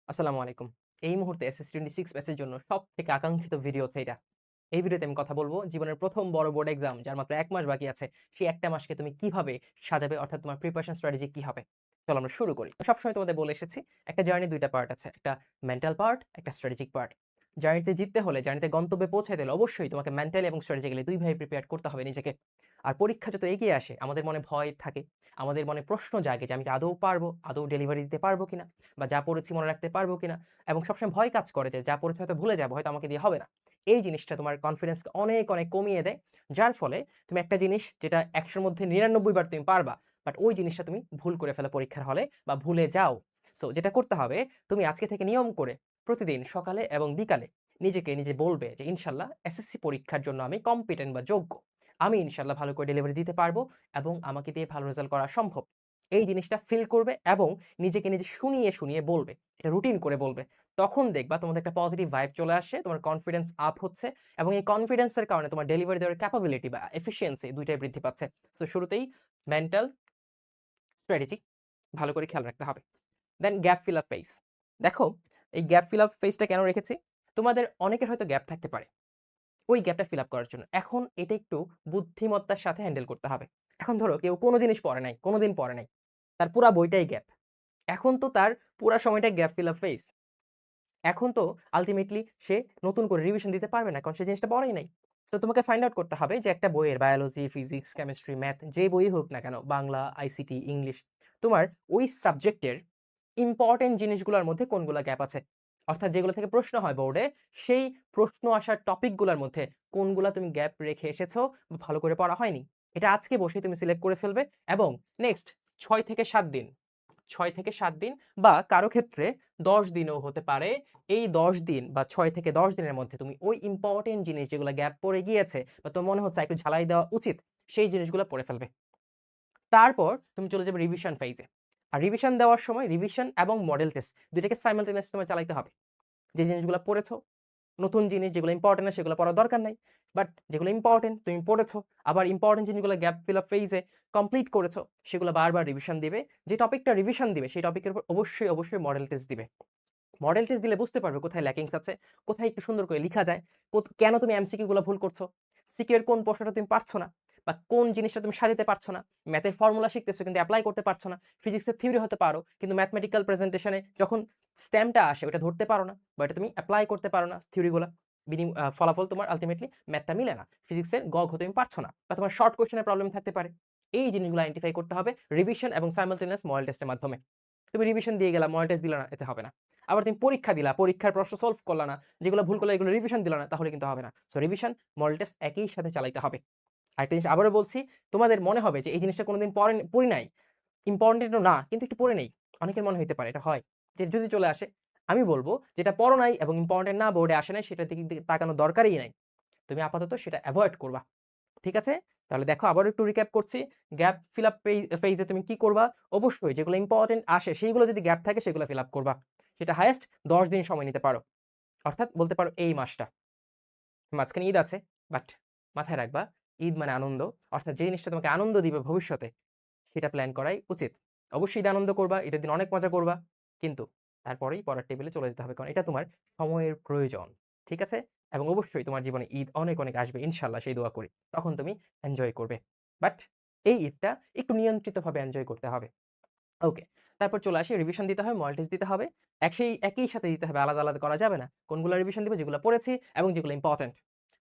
আসসালামু আলাইকুম। এই মুহূর্তে এসএস-26 ব্যাচের জন্য সবথেকে আকাঙ্ক্ষিত ভিডিও হচ্ছে এটা। এই ভিডিওতে আমি কথা বলব জীবনের ১ম বড় বোর্ড এক্সাম যার মাত্র ১ মাস বাকি আছে। সেই ১ টা মাসকে তুমি কিভাবে সাজাবে অর্থাৎ তোমার প্রিপারেশন স্ট্র্যাটেজি কি হবে? চলো আমরা শুরু করি। সবসময় তোমাদের বলে এসেছি একটা জার্নি ২ টা পার্ট আছে। একটা মেন্টাল পার্ট, একটা স্ট্র্যাটেজিক পার্ট। জার্নিতে জিততে হলে, জার্নিতে গন্তব্যে পৌঁছাতে হলে অবশ্যই তোমাকে মেন্টালি এবং স্ট্র্যাটেজিক্যালি ২ ভাবে প্রিপেয়ার করতে হবে নিজেকে। আর পরীক্ষা যত এগিয়ে আসে আমাদের মনে ভয় থাকে। আমাদের মনে প্রশ্ন জাগে যে আমি কি আদৌ পারবো? আদৌ ডেলিভারি দিতে পারবো কিনা? বা যা পড়েছি মনে রাখতে পারবো কিনা? এবং সবসময় ভয় কাজ করে যে যা পড়েছি হয়তো ভুলে যাবো, হয়তো আমাকে দিয়ে হবে না। এই জিনিসটা তোমার কনফিডেন্সকে অনেক, অনেক কমিয়ে দেয়। যার ফলে তুমি একটা জিনিস যেটা ১০০ র মধ্যে ৯৯ বার তুমি পারবা। বাট ওই জিনিসটা তুমি ভুল করে ফেলো পরীক্ষার হলে বা ভুলে যাও। সো যেটা করতে হবে তুমি আজকে থেকে নিয়ম করে প্রতিদিন সকালে এবং বিকালে নিজেকে নিজে বলবে যে, "ইনশাল্লাহ এসএসসি পরীক্ষার জন্য আমি কম্পিটেন্ট বা যোগ্য। আমি ইনশাল্লাহ ভালো করে ডেলিভারি দিতে পারবো এবং আমাকে দিয়ে ভালো রেজাল্ট করা সম্ভব।" এই জিনিসটা ফিল করবে এবং নিজেকে নিজে শুনিয়ে, শুনিয়ে বলবে। এটা রুটিন করে বলবে। তখন দেখবা তোমাদের একটা পজিটিভ ভাইব চলে আসছে, তোমার কনফিডেন্স আপ হচ্ছে এবং এই কনফিডেন্স এর কারণে তোমার ডেলিভারি দেওয়ার ক্যাপাবিলিটি বা এফিশিয়েন্সি ২ টাই বৃদ্ধি পাচ্ছে। সো শুরুতেই মেন্টাল স্ট্র্যাটেজি ভালো করে খেয়াল রাখতে হবে। দেন গ্যাপ ফিল আপ ফেজ। দেখো এই গ্যাপ ফিল আপ ফেজটা কেন রেখেছি? তোমাদের অনেকের হয়তো গ্যাপ থাকতে পারে। ওই গ্যাপটা ফিল আপ করার জন্য। এখন এটা একটু বুদ্ধিমত্তার সাথে হ্যান্ডেল করতে হবে। এখন ধরো কেউ কোন জিনিস পড়ে নাই, কোনদিন পড়ে নাই। তার পুরা বইটাই গ্যাপ। এখন তো তার পুরা সময়টা গ্যাপ ফিল আপ ফেজ। এখন তো আল্টিমেটলি সে নতুন করে রিভিশন দিতে পারবে না। কারণ সে জিনিসটা পড়েই নাই। সো তোমাকে ফাইন্ড আউট করতে হবে যে একটা বইয়ের বায়োলজি, ফিজিক্স, কেমিস্ট্রি, ম্যাথ যে বই হোক না কেন, বাংলা, আইসিটি, ইংলিশ, তোমার ওই সাবজেক্টের ইম্পোর্টেন্ট জিনিসগুলোর মধ্যে কোনগুলা গ্যাপ আছে। অর্থাৎ যেগুলো থেকে প্রশ্ন হয় বোর্ডে, সেই প্রশ্ন আসার টপিকগুলার মধ্যে কোনগুলা তুমি গ্যাপ রেখে এসেছো বা ভালো করে পড়া হয়নি। এটা আজকে বসেই তুমি সিলেক্ট করে ফেলবে এবং নেক্সট ৬ থেকে ৭ দিন ৬ থেকে ৭ দিন বা কারো ক্ষেত্রে ১০ দিনও হতে পারে। এই ১০ দিন বা ৬ থেকে ১০ দিনের মধ্যে তুমি ওই ইম্পোর্টেন্ট জিনিস যেগুলা গ্যাপ পড়ে গিয়েছে বা তোমার মনে হচ্ছে একটু ঝালাই দেওয়া উচিত, সেই জিনিসগুলা পড়ে ফেলবে। তারপর তুমি চলে যাবে রিভিশন ফেইজে। আর রিভিশন দেওয়ার সময় রিভিশন এবং মডেল টেস্ট ২ টাকে সাইমালটেনিয়াস তোমায় চালাইতে হবে। যে জিনিসগুলা পড়েছো, নতুন জিনিস যেগুলো ইম্পোর্টেন্ট না সেগুলো পড়ার দরকার নাই। বাট যেগুলো ইম্পোর্টেন্ট তুমি পড়েছো, আবার ইম্পোর্টেন্ট জিনিসগুলো গ্যাপ ফিল আপ ফেইজে কমপ্লিট করেছো, সেগুলো বারবার রিভিশন দিবে। যে টপিকটা রিভিশন দিবে সেই টপিকের উপর অবশ্যই, অবশ্যই মডেল টেস্ট দিবে। মডেল টেস্ট দিলে বুঝতে পারবে কোথায় ল্যাকিংস আছে, কোথায় একটু সুন্দর করে লিখা যায়, কেন তুমি এমসিকিউ গুলা ভুল করছো, সিকিউ এর কোন প্রশ্নটা তুমি পারছো না বা কোন জিনিসটা তুমি সাজাতে পারছো না। ম্যাথের ফর্মুলা শিখতেছো কিন্তু এপ্লাই করতে পারছো না। ফিজিক্সের থিওরি হতে পারো কিন্তু ম্যাথমেটিক্যাল প্রেজেন্টেশনে যখন স্ট্যাম্পটা আসে ওটা ধরতে পারো না বা এটা তুমি এপ্লাই করতে পারো না থিওরিগুলা। ফলাফল তোমার আল্টিমেটলি ম্যাথটা মিলে না। ফিজিক্সের গ, ঘ তুমি পারছো না বা তোমার শর্ট কোয়েশ্চেনের প্রবলেম থাকতে পারে। এই জিনিসগুলো আইডেন্টিফাই করতে হবে রিভিশন এবং সাইমালটেনিয়াস মডেল টেস্টের মাধ্যমে। তুমি রিভিশন দিয়ে গেলা, মডেল টেস্ট দিলা না, এতে হবে না। আবার তুমি পরীক্ষা দিলা, পরীক্ষার প্রশ্ন সলভ করলা না, যেগুলো ভুল করলে এগুলো রিভিশন দিলা না, তাহলে কিন্তু হবে না। সো রিভিশন, মডেল টেস্ট একই সাথে চালাইতে হবে। আরেকটা জিনিস আবারও বলছি, তোমাদের মনে হবে যে এই জিনিসটা কোনদিন পড়ি নাই, ইম্পোর্টেন্ট ও না, কিন্তু একটু পড়ে নেই। অনেকের মনে হইতে পারে, এটা হয়। যে যদি চলে আসে, আমি বলব যেটা পড়ো নাই এবং ইম্পোর্টেন্ট না, বোর্ডে আসে নাই, সেটার দিকে তাকানোর দরকারই নাই। তুমি আপাতত সেটা এভয়েড করবা। ঠিক আছে? তাহলে দেখো আবারও একটু রিক্যাপ করছি। গ্যাপ ফিল আপ ফেইজে তুমি কি করবা? অবশ্যই যেগুলো ইম্পোর্টেন্ট আসে সেইগুলো যদি গ্যাপ থাকে সেগুলো ফিল আপ করবা। সেটা হাইয়েস্ট ১০ দিন সময় নিতে পারো। অর্থাৎ বলতে পারো এই মাসটা। মাঝখানে ঈদ আছে, বাট মাথায় রাখবা ঈদ মানে আনন্দ। অর্থাৎ যে জিনিসটা তোমাকে আনন্দ দিবে ভবিষ্যতে সেটা প্ল্যান করাই উচিত। অবশ্যই ঈদে আনন্দ করবা, ঈদের দিন অনেক মজা করবা। কিন্তু তারপরেই পড়ার টেবিলে চলে যেতে হবে। কারণ এটা তোমার সময়ের প্রয়োজন। ঠিক আছে? এবং অবশ্যই তোমার জীবনে ঈদ অনেক, অনেক আসবে ইনশাআল্লাহ সেই দোয়া করি। তখন তুমি এনজয় করবে। বাট এই ঈদটা একটু নিয়ন্ত্রিতভাবে এনজয় করতে হবে। ওকে। তারপর চলে আসি রিভিশন দিতে হবে, মডেল টেস্ট দিতে হবে। একই সাথে দিতে হবে, আলাদা, আলাদা করা যাবে না। কোনগুলা রিভিশন দিব? যেগুলা পড়েছি এবং যেগুলো ইম্পোর্টেন্ট।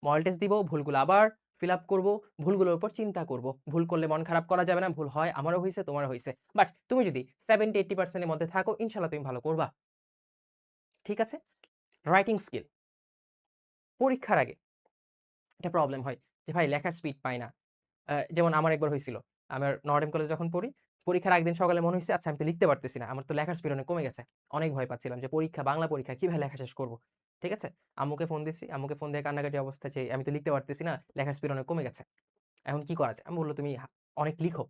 মডেল টেস্ট দিব, ভুলগুলো আবার ফিল আপ করব, ভুলগুলোর উপর চিন্তা করব। ভুল করলে মন খারাপ করা যাবে না। ভুল হয়, আমারও হইছে, তোমারও হইছে। বাট তুমি যদি 70-80% এর মধ্যে থাকো, ইনশাআল্লাহ তুমি ভালো করবা। ঠিক আছে? Writing skill. পরীক্ষার আগে একটা প্রবলেম হয় যে ভাই লেখার স্পিড পাই না। যেমন আমার একবার হইছিল। আমার নর্ডেম কলেজে যখন পড়ি, পরীক্ষার আগের দিন সকালে মনে হইছে আচ্ছা আমি তো লিখতে পারতেছি না। আমার তো লেখার স্পিড অনেক কমে গেছে। অনেক ভয় পাচ্ছিলাম যে পরীক্ষা, বাংলা পরীক্ষা কিভাবে লেখা শেষ করব। ঠিক আছে? আম্মুকে ফোন দিছি। আম্মুকে ফোন দিয়ে কান্নাকাটি অবস্থা যে আমি তো লিখতে পারতেছি না। লেখার স্পিড অনেক কমে গেছে। এখন কি করা যায়? আম্মু বলল, "তুমি অনেক লিখো।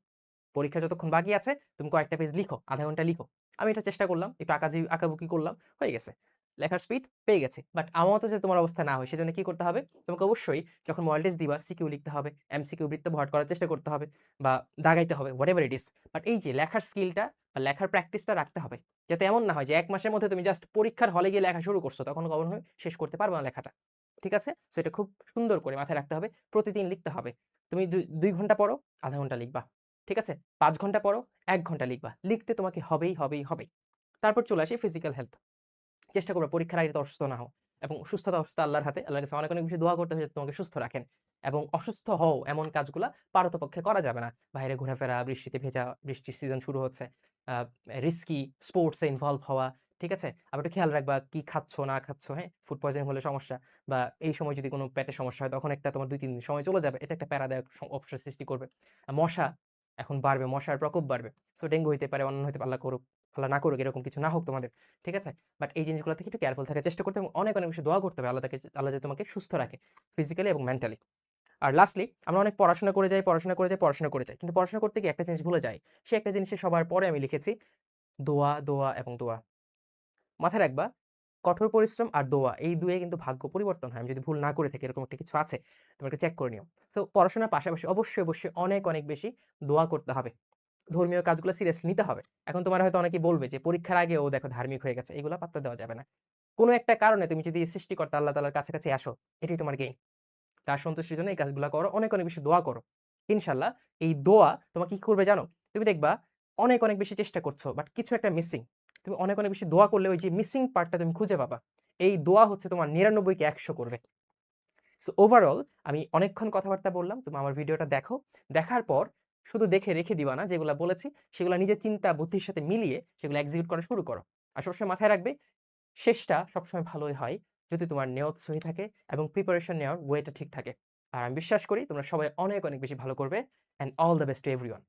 পরীক্ষা যতক্ষণ বাকি আছে তুমি কয়েকটা পেজ লিখো, আধা ঘন্টা লিখো।" আমি এটা চেষ্টা করলাম। একটু আঁকাবুকি করলাম। হয়ে গেছে। লেখার স্পিড পেয়ে গেছি। বাট আমার মতো যে তোমার অবস্থা না হয় সেজন্য কি করতে হবে? তোমাকে অবশ্যই যখন মডেল টেস্ট দিবা সিকিউ লিখতে হবে, এমসিকিউ বৃত্ত ভরাট করার চেষ্টা করতে হবে বা দাগাইতে হবে, হোয়াটএভার ইট ইস। বাট এই যে লেখার স্কিলটা বা লেখার প্র্যাকটিসটা রাখতে হবে। যাতে এমন না হয় যে ১ মাসের মধ্যে তুমি জাস্ট পরীক্ষার হলে গিয়ে লেখা শুরু করছো। তখন কখনোই শেষ করতে পারবা না লেখাটা। ঠিক আছে? সো এটা খুব সুন্দর করে মাথায় রাখতে হবে। প্রতিদিন লিখতে হবে। তুমি ২ ঘন্টা পড়ো, ০.৫ ঘন্টা লিখবা। ঠিক আছে? ৫ ঘন্টা পড়ো, ১ ঘন্টা লিখবা। লিখতে তোমাকে হবেই। তারপর চলে আসি ফিজিক্যাল হেলথ। চেষ্টা করবা পরীক্ষার আগে যাতে অসুস্থ না হও। এবং সুস্থতা আল্লাহর হাতে। আল্লাহর কাছে অনেক বেশি দোয়া করতে হবে যাতে তোমাকে সুস্থ রাখেন। এবং অসুস্থ হও এমন কাজগুলা পারতপক্ষে করা যাবে না। বাইরে ঘোরাফেরা, বৃষ্টিতে ভেজা, বৃষ্টির সিজন শুরু হচ্ছে। আ রিস্কি স্পোর্টস এ ইনভলভ হওয়া। ঠিক আছে? আবার একটু খেয়াল রাখবা কি খাচ্ছ না খাচ্ছ, হ্যাঁ? ফুড পয়জনিং হলে সমস্যা বা এই সময় যদি কোনো পেটে সমস্যা হয় তখন একটা তোমার ২-৩ দিন সময় চলে যাবে। এটা একটা প্যারাদায়ক অবস্থার সৃষ্টি করবে। মশা এখন বাড়বে, মশার প্রকোপ বাড়বে। সো ডেঙ্গু হইতে পারে, অন্যান্য হইতে পারে, আল্লাহ করুক, আল্লাহ না করুক এরকম কিছু না হোক তোমাদের। ঠিক আছে? বাট এই জিনিসগুলো থেকে একটু কেয়ারফুল থাকার চেষ্টা করতে এবং অনেক বেশি দোয়া করতে হবে আল্লাহ যাতে তোমাকে সুস্থ রাখে ফিজিক্যালি এবং মেন্টালি। আর লাস্টলি আমরা অনেক পড়াশোনা করে যাই। কিন্তু পড়াশোনা করতে গিয়ে একটা জিনিস ভুলে যাই। সে একটা জিনিসে সবার পরে আমি লিখেছি দোয়া এবং দোয়া। মাথায় রাখবা কঠোর পরিশ্রম আর দোয়া এই ২ এ কিন্তু ভাগ্য পরিবর্তন হয়। আমি যদি ভুল না করে থাকি এরকম একটা কিছু আছে, তোমরা একটু চেক করে নিও। তো পড়াশোনার পাশাপাশি অবশ্যই অনেক বেশি দোয়া করতে হবে। ধর্মীয় কাজগুলো সিরিয়াসলি নিতে হবে। এখন তোমার হয়তো অনেকেই বলবে যে পরীক্ষার আগে ও দেখো ধার্মিক হয়ে গেছে। এগুলা পাত্তা দেওয়া যাবে না। কোন একটা কারণে তুমি যদি সৃষ্টিকর্তা আল্লাহ তাআলার কাছাকাছি আসো, এটাই তোমার গেইন। তার সন্তুষ্টির জন্য এই কাজগুলা করো। অনেক বেশি দোয়া করো। ইনশাআল্লাহ এই দোয়া তোমাকে কি করবে জানো? তুমি দেখবা অনেক বেশি চেষ্টা করছো বাট কিছু একটা মিসিং। তুমি অনেক বেশি দোয়া করলে ওই যে মিসিং পার্টটা তুমি খুঁজে পাবা। এই দোয়া হচ্ছে তোমার ৯৯ কে ১০০ করবে। সো ওভারঅল আমি অনেকক্ষণ কথাবার্তা বললাম। তুমি আমার ভিডিওটা দেখো। দেখার পর শুধু দেখে রেখে দিবা না। যেগুলা বলেছি সেগুলা নিজের চিন্তা বুদ্ধির সাথে মিলিয়ে সেগুলো এক্সিকিউট করা শুরু করো। আর সবসময় মাথায় রাখবে শেষটা সবসময় ভালোই হয় যদি তোমার নিয়ত সহি থাকে এবং প্রিপারেশন নেওয়ার ওয়েটা ঠিক থাকে। আর আমি বিশ্বাস করি তোমরা সবাই অনেক বেশি ভালো করবে and all the best to everyone.